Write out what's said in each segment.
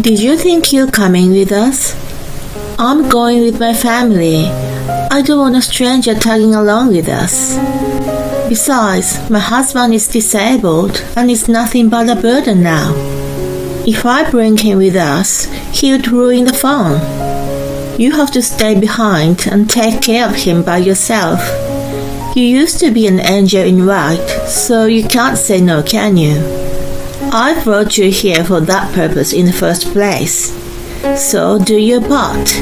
Did you think you're coming with us? I'm going with my family. I don't want a stranger tagging along with us. Besides, my husband is disabled and is nothing but a burden now. If I bring him with us, he would ruin the fun. You have to stay behind and take care of him by yourself. You used to be an angel in white, so you can't say no, can you? I brought you here for that purpose in the first place. So do your part.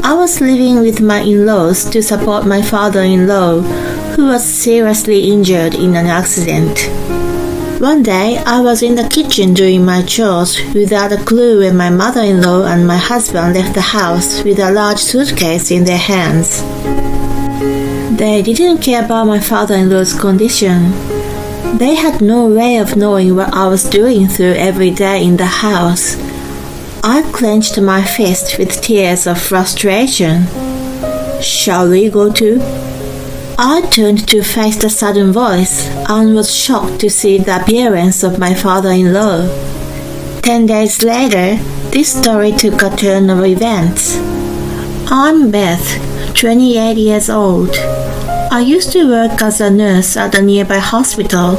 I was living with my in-laws to support my father-in-law, who was seriously injured in an accident. One day, I was in the kitchen doing my chores without a clue when my mother-in-law and my husband left the house with a large suitcase in their hands. They didn't care about my father-in-law's condition. They had no way of knowing what I was doing through every day in the house. I clenched my fist with tears of frustration. Shall we go too? I turned to face the sudden voice and was shocked to see the appearance of my father-in-law. 10 days later, this story took a turn of events. I'm Beth, 28 years old. I used to work as a nurse at a nearby hospital.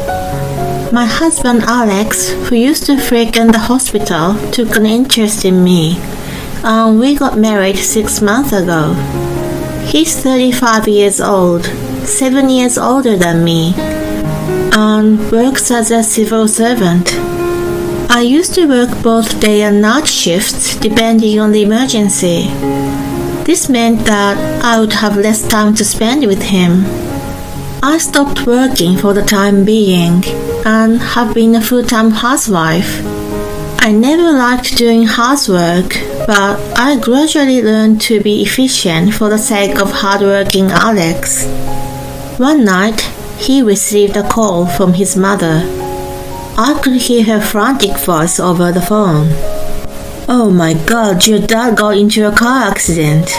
My husband Alex, who used to frequent the hospital, took an interest in me, and we got married 6 months ago. He's 35 years old, 7 years older than me, and works as a civil servant. I used to work both day and night shifts depending on the emergency. This meant that I would have less time to spend with him. I stopped working for the time being and have been a full-time housewife. I never liked doing housework, but I gradually learned to be efficient for the sake of hardworking Alex. One night, he received a call from his mother. I could hear her frantic voice over the phone. Oh my God, your dad got into a car accident.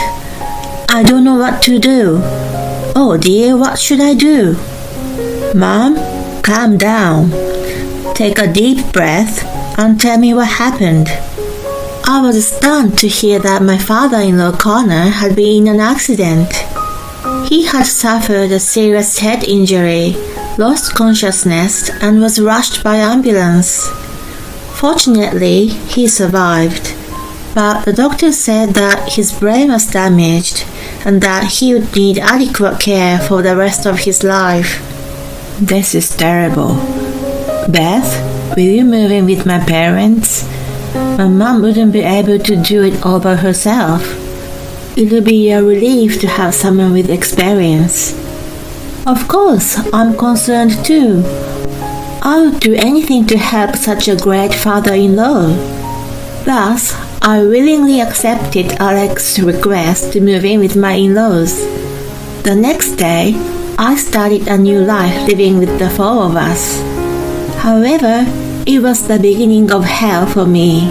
I don't know what to do. Oh dear, what should I do? Mom, calm down. Take a deep breath and tell me what happened. I was stunned to hear that my father-in-law Connor had been in an accident. He had suffered a serious head injury, lost consciousness, and was rushed by ambulance. Fortunately, he survived, but the doctor said that his brain was damaged and that he would need adequate care for the rest of his life. This is terrible. Beth, will you move in with my parents? My mom wouldn't be able to do it all by herself. It will be a relief to have someone with experience. Of course, I'm concerned too. I would do anything to help such a great father-in-law. Thus, I willingly accepted Alex's request to move in with my in-laws. The next day, I started a new life living with the four of us. However, it was the beginning of hell for me.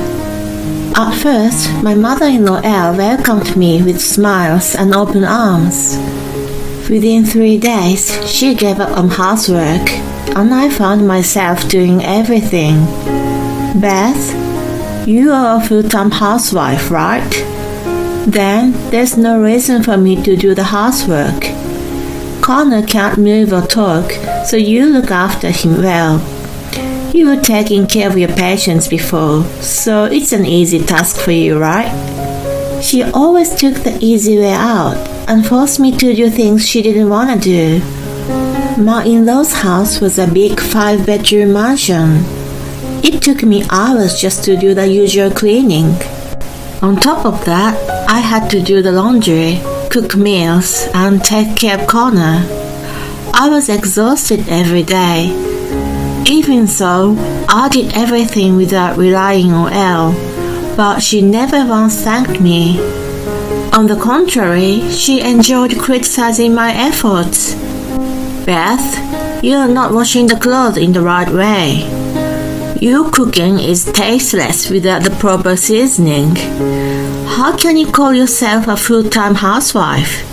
At first, my mother-in-law Elle welcomed me with smiles and open arms. Within 3 days, she gave up on housework, and I found myself doing everything. Beth, you are a full-time housewife, right? Then there's no reason for me to do the housework. Connor can't move or talk, so you look after him well. You were taking care of your patients before, so it's an easy task for you, right? She always took the easy way out and forced me to do things she didn't want to do. My in-laws' house was a big 5-bedroom mansion. It took me hours just to do the usual cleaning. On top of that, I had to do the laundry, cook meals, and take care of Connor. I was exhausted every day. Even so, I did everything without relying on Elle, but she never once thanked me. On the contrary, she enjoyed criticizing my efforts. Beth, you're not washing the clothes in the right way. Your cooking is tasteless without the proper seasoning. How can you call yourself a full-time housewife?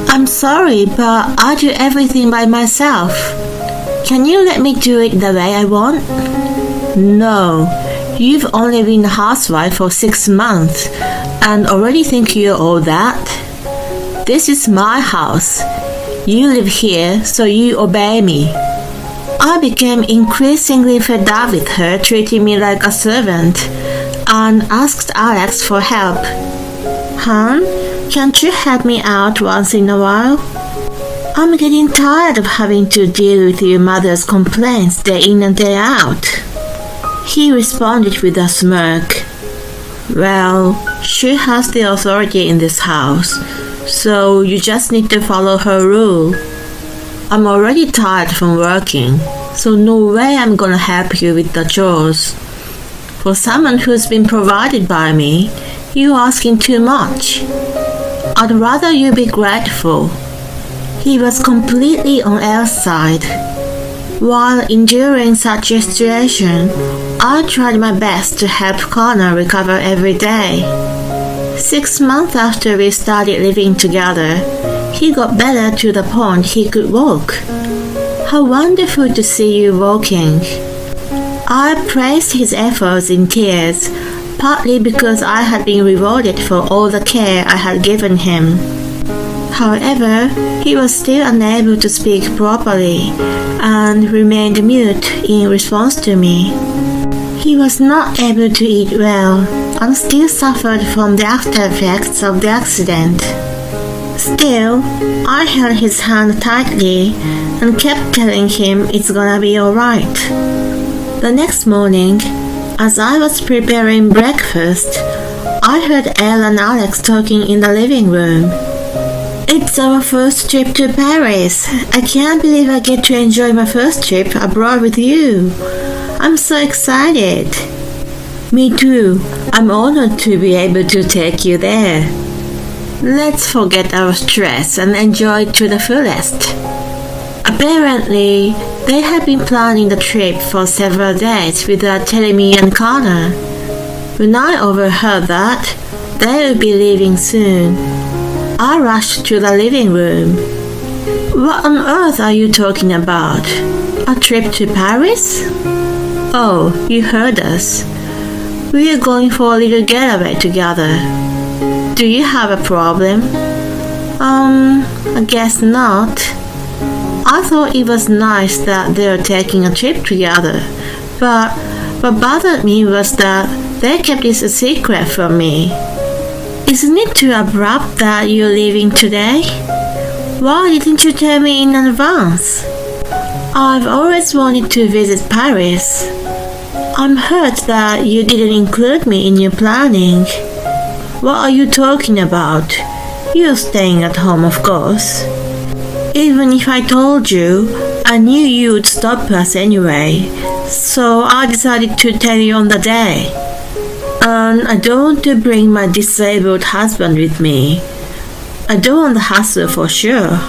I'm sorry, but I do everything by myself. Can you let me do it the way I want? No, You've only been a housewife for 6 months and already think you're all that? This is my house. You live here, so you obey me. I became increasingly fed up with her treating me like a servant and asked Alex for help. Hon, can't you help me out once in a while? I'm getting tired of having to deal with your mother's complaints day in and day out. He responded with a smirk. Well, she has the authority in this house, so you just need to follow her rule. I'm already tired from working, so no way I'm gonna help you with the chores. For someone who's been provided by me, you're asking too much. I'd rather you be grateful. He was completely on Elle's side. While enduring such a situation, I tried my best to help Connor recover every day. 6 months after we started living together, he got better to the point he could walk. How wonderful to see you walking. I praised his efforts in tears, partly because I had been rewarded for all the care I had given him. However, he was still unable to speak properly and remained mute in response to me. He was not able to eat well and still suffered from the after effects of the accident. Still, I held his hand tightly and kept telling him it's gonna be alright. The next morning, as I was preparing breakfast, I heard Elle and Alex talking in the living room. It's our first trip to Paris. I can't believe I get to enjoy my first trip abroad with you. I'm so excited. Me too. I'm honored to be able to take you there. Let's forget our stress and enjoy it to the fullest. Apparently, they had been planning the trip for several days without telling me and Connor. When I overheard that, they would be leaving soon, I rushed to the living room. What on earth are you talking about? A trip to Paris? Oh, you heard us. We are going for a little getaway together. Do you have a problem? I guess not. I thought it was nice that they were taking a trip together, but what bothered me was that they kept this a secret from me. Isn't it too abrupt that you're leaving today? Why didn't you tell me in advance? I've always wanted to visit Paris. I'm hurt that you didn't include me in your planning. What are you talking about? You're staying at home, of course. Even if I told you, I knew you would stop us anyway, so I decided to tell you on the day. And I don't want to bring my disabled husband with me. I don't want the hassle for sure.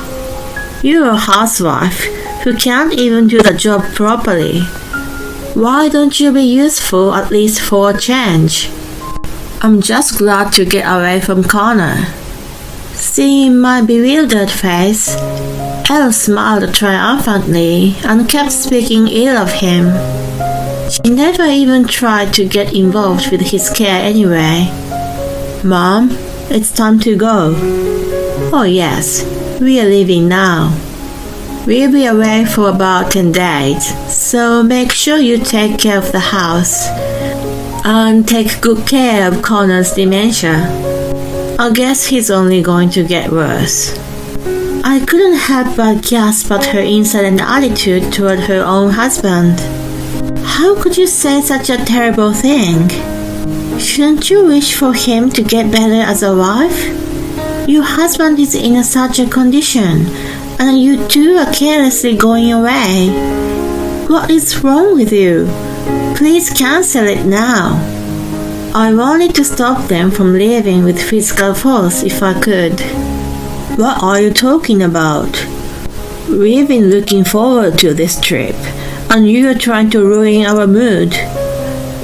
You're a housewife who can't even do the job properly. Why don't you be useful at least for a change? I'm just glad to get away from Connor. Seeing my bewildered face, Elle smiled triumphantly and kept speaking ill of him. She never even tried to get involved with his care anyway. Mom, it's time to go. Oh yes, we are leaving now. We'll be away for about 10 days, so make sure you take care of the house and take good care of Connor's dementia. I guess he's only going to get worse. I couldn't help but gasp at her insolent attitude toward her own husband. How could you say such a terrible thing? Shouldn't you wish for him to get better as a wife? Your husband is in such a condition, and you two are carelessly going away. What is wrong with you? Please cancel it now. I wanted to stop them from leaving with physical force if I could. What are you talking about? We've been looking forward to this trip, and you are trying to ruin our mood.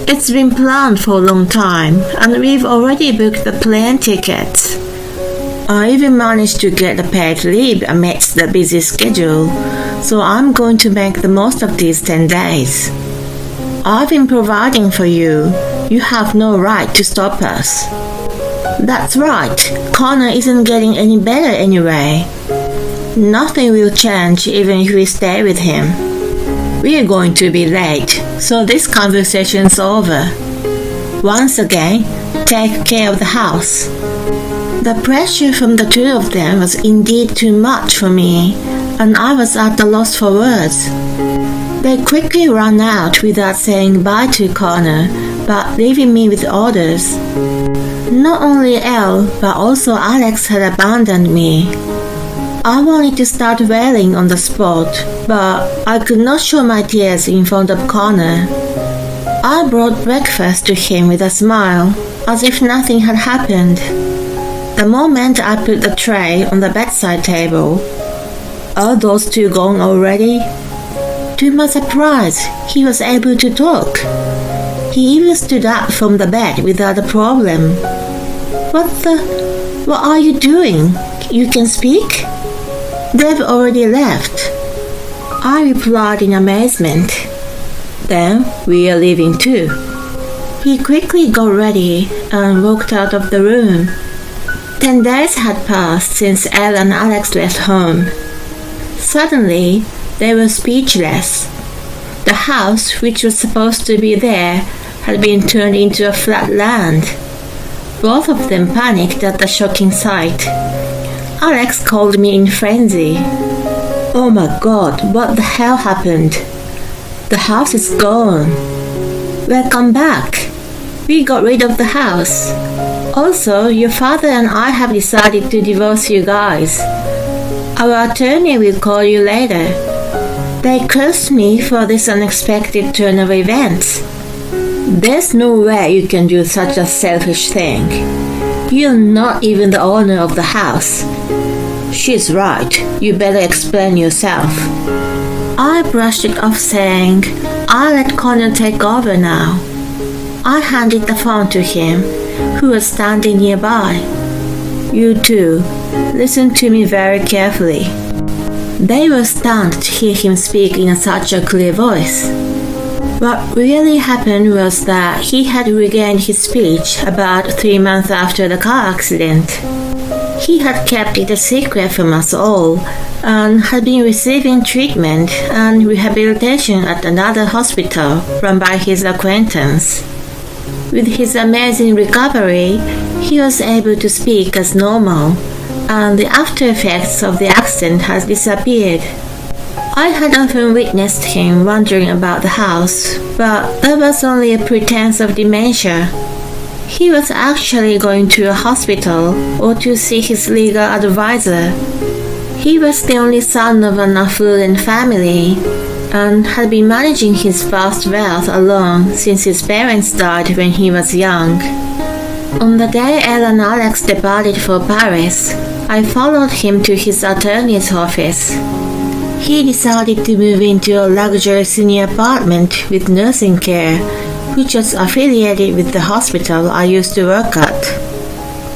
It's been planned for a long time, and we've already booked the plane tickets. I even managed to get a paid leave amidst the busy schedule, so I'm going to make the most of these 10 days. I've been providing for you. You have no right to stop us. That's right. Connor isn't getting any better anyway. Nothing will change even if we stay with him. We're going to be late, so this conversation's over. Once again, take care of the house. The pressure from the two of them was indeed too much for me, and I was at a loss for words. They quickly ran out without saying bye to Connor, but leaving me with orders. Not only Elle, but also Alex had abandoned me. I wanted to start wailing on the spot, but I could not show my tears in front of Connor. I brought breakfast to him with a smile, as if nothing had happened. The moment I put the tray on the bedside table, "Are those two gone already?" To my surprise, he was able to talk. He even stood up from the bed without a problem. What are you doing? You can speak? They've already left. I replied in amazement. Then we are leaving too. He quickly got ready and walked out of the room. 10 days had passed since Elle and Alex left home. Suddenly, they were speechless. The house, which was supposed to be there, had been turned into a flat land. Both of them panicked at the shocking sight. Alex called me in frenzy. "Oh my God, what the hell happened? The house is gone. Welcome back. We got rid of the house. Also, your father and I have decided to divorce you guys. Our attorney will call you later." They cursed me for this unexpected turn of events. "There's no way you can do such a selfish thing. You're not even the owner of the house." "She's right. You better explain yourself." I brushed it off saying, "I'll let Connor take over now." I handed the phone to him, who was standing nearby. "You two, listen to me very carefully." They were stunned to hear him speak in such a clear voice. What really happened was that he had regained his speech about 3 months after the car accident. He had kept it a secret from us all and had been receiving treatment and rehabilitation at another hospital run by his acquaintance. With his amazing recovery, he was able to speak as normal, and the after effects of the accident had disappeared. I had often witnessed him wandering about the house, but that was only a pretense of dementia. He was actually going to a hospital or to see his legal advisor. He was the only son of an affluent family and had been managing his vast wealth alone since his parents died when he was young. On the day Elle and Alex departed for Paris, I followed him to his attorney's office. He decided to move into a luxury senior apartment with nursing care, which was affiliated with the hospital I used to work at.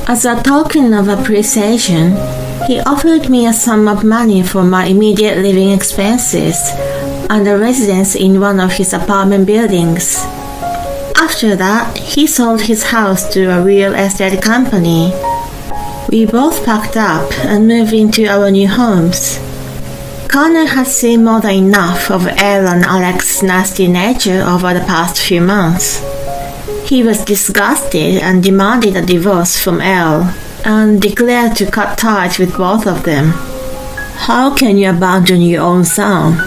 As a token of appreciation, he offered me a sum of money for my immediate living expenses and a residence in one of his apartment buildings. After that, he sold his house to a real estate company. We both packed up and moved into our new homes. Connor had seen more than enough of Elle and Alex's nasty nature over the past few months. He was disgusted and demanded a divorce from Elle and declared to cut ties with both of them. "How can you abandon your own son?"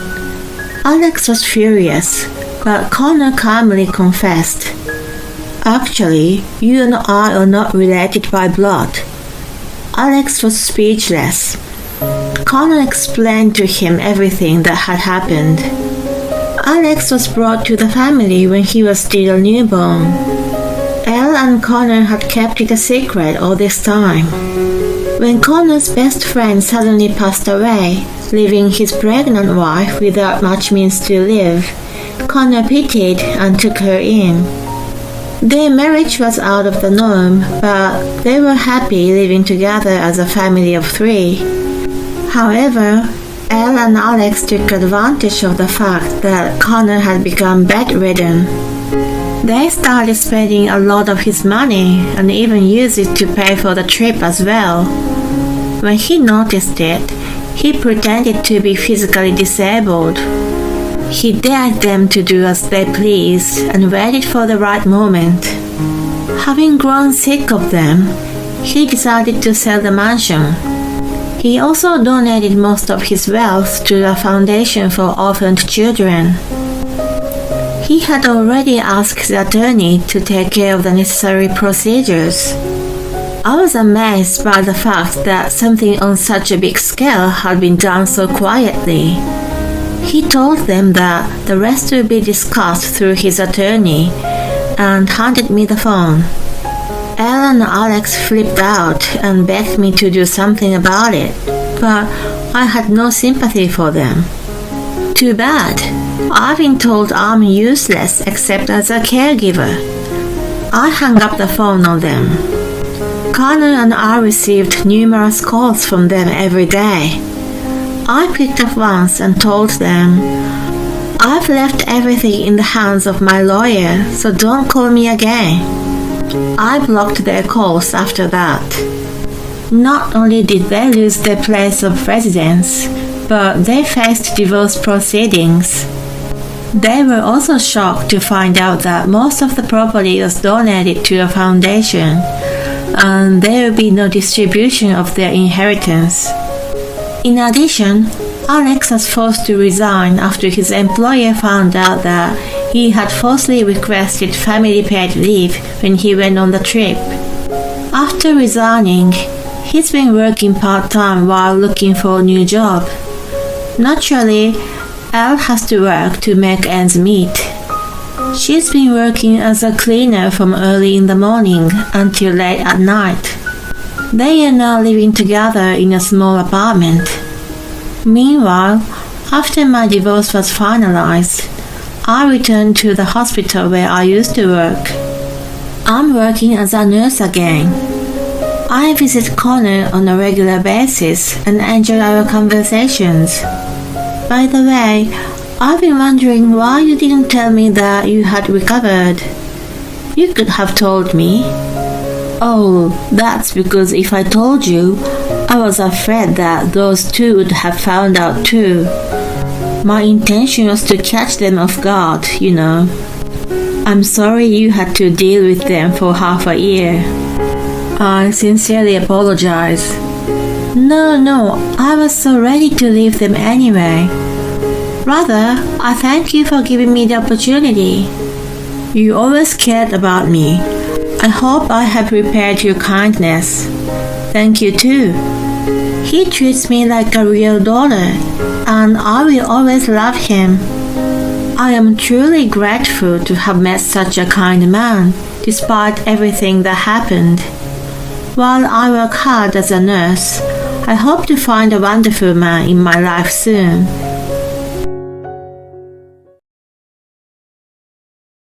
Alex was furious, but Connor calmly confessed, "Actually, you and I are not related by blood." Alex was speechless. Connor explained to him everything that had happened. Alex was brought to the family when he was still a newborn. Elle and Connor had kept it a secret all this time. When Connor's best friend suddenly passed away, leaving his pregnant wife without much means to live, Connor pitied and took her in. Their marriage was out of the norm, but they were happy living together as a family of 3. However, Elle and Alex took advantage of the fact that Connor had become bedridden. They started spending a lot of his money and even used it to pay for the trip as well. When he noticed it, he pretended to be physically disabled. He dared them to do as they pleased and waited for the right moment. Having grown sick of them, he decided to sell the mansion. He also donated most of his wealth to a foundation for orphaned children. He had already asked the attorney to take care of the necessary procedures. I was amazed by the fact that something on such a big scale had been done so quietly. He told them that the rest would be discussed through his attorney and handed me the phone. Elle and Alex flipped out and begged me to do something about it, but I had no sympathy for them. Too bad. I've been told I'm useless except as a caregiver. I hung up the phone on them. Connor and I received numerous calls from them every day. I picked up once and told them, "I've left everything in the hands of my lawyer, so don't call me again." I blocked their calls after that. Not only did they lose their place of residence, but they faced divorce proceedings. They were also shocked to find out that most of the property was donated to a foundation, and there would be no distribution of their inheritance. In addition, Alex was forced to resign after his employer found out that he had falsely requested family paid leave when he went on the trip. After resigning, he's been working part-time while looking for a new job. Naturally, Elle has to work to make ends meet. She's been working as a cleaner from early in the morning until late at night. They are now living together in a small apartment. Meanwhile, after my divorce was finalized, I returned to the hospital where I used to work. I'm working as a nurse again. I visit Connor on a regular basis and enjoy our conversations. By the way, I've been wondering why you didn't tell me that you had recovered. You could have told me. Oh, that's because if I told you, I was afraid that those two would have found out too. My intention was to catch them off guard, you know. I'm sorry you had to deal with them for half a year. I sincerely apologize. No, I was so ready to leave them anyway. Rather, I thank you for giving me the opportunity. You always cared about me. I hope I have repaid your kindness. Thank you too. He treats me like a real daughter, and I will always love him. I am truly grateful to have met such a kind man, despite everything that happened. While I work hard as a nurse, I hope to find a wonderful man in my life soon.